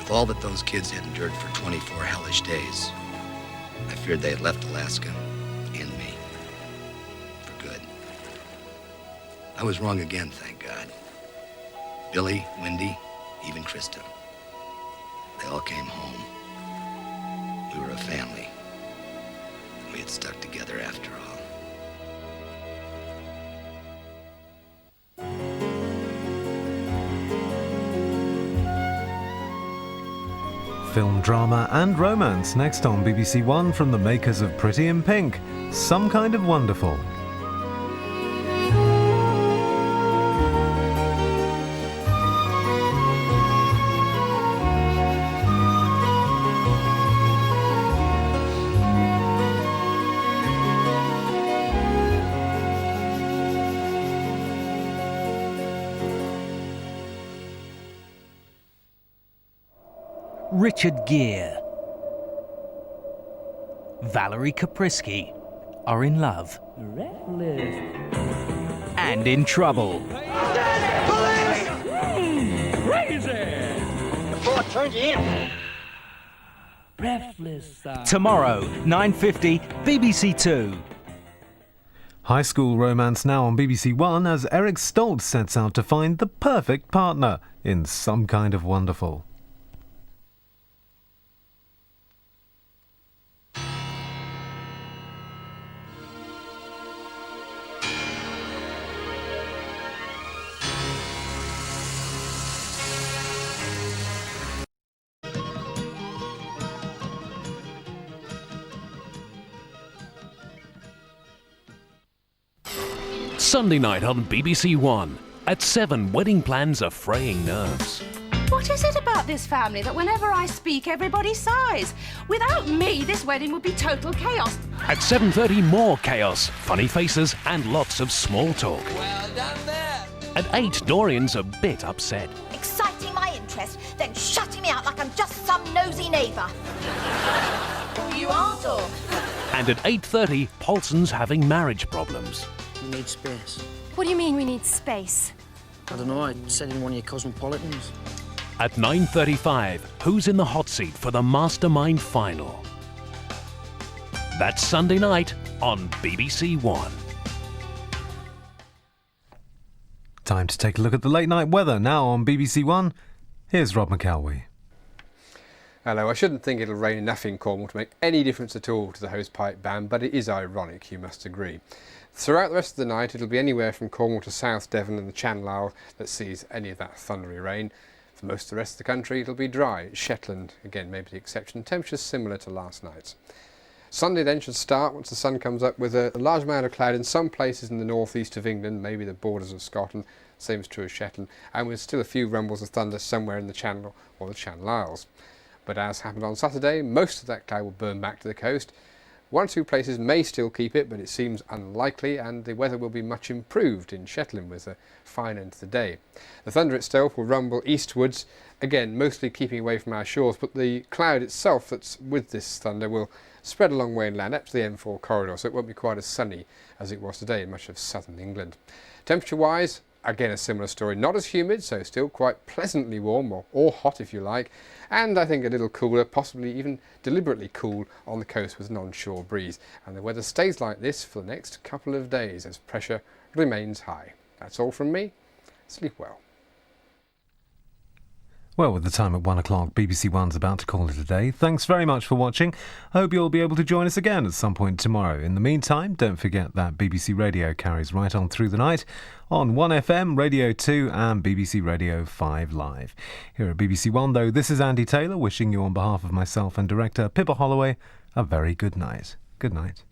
With all that those kids had endured for 24 hellish days, I feared they had left Alaska and me for good. I was wrong again, thank God. Billy, Wendy, even Krista. They all came home. We were a family. We had stuck together after all. Film, drama and romance next on BBC One from the makers of Pretty in Pink, Some Kind of Wonderful. Richard Gere, Valerie Kaprisky are in love and in trouble. Tomorrow, 9:50, BBC 2. High school romance now on BBC One as Eric Stoltz sets out to find the perfect partner in Some Kind of Wonderful. Sunday night on BBC One. At 7, wedding plans are fraying nerves. What is it about this family that whenever I speak, everybody sighs? Without me, this wedding would be total chaos. At 7:30, more chaos, funny faces and lots of small talk. Well done there. At 8, Dorian's a bit upset. Exciting my interest, then shutting me out like I'm just some nosy neighbour. You aren't, or? And at 8:30, Paulson's having marriage problems. We need space. What do you mean we need space? I don't know, I said in one of your cosmopolitans. At 9:35, who's in the hot seat for the Mastermind final? That's Sunday night on BBC One. Time to take a look at the late night weather now on BBC One. Here's Rob McElwee. Hello, I shouldn't think it'll rain enough in Cornwall to make any difference at all to the hosepipe ban, but it is ironic, you must agree. Throughout the rest of the night, it'll be anywhere from Cornwall to South Devon and the Channel Isles that sees any of that thundery rain. For most of the rest of the country, it'll be dry. Shetland, again, maybe the exception. Temperatures similar to last night's. Sunday then should start once the sun comes up with a large amount of cloud in some places in the northeast of England, maybe the borders of Scotland, same is true as Shetland, and with still a few rumbles of thunder somewhere in the Channel or the Channel Isles. But as happened on Saturday, most of that cloud will burn back to the coast. One or two places may still keep it, but it seems unlikely, and the weather will be much improved in Shetland with a fine end to the day. The thunder itself will rumble eastwards, again mostly keeping away from our shores, but the cloud itself that's with this thunder will spread a long way inland up to the M4 corridor, so it won't be quite as sunny as it was today in much of southern England. Temperature-wise, again a similar story, not as humid, so still quite pleasantly warm, or hot if you like, and I think a little cooler, possibly even deliberately cool on the coast with an onshore breeze. And the weather stays like this for the next couple of days as pressure remains high. That's all from me. Sleep well. Well, with the time at 1 o'clock, BBC One's about to call it a day. Thanks very much for watching. I hope you'll be able to join us again at some point tomorrow. In the meantime, don't forget that BBC Radio carries right on through the night on 1FM, Radio 2 and BBC Radio 5 Live. Here at BBC One, though, this is Andy Taylor wishing you on behalf of myself and director Pippa Holloway a very good night. Good night.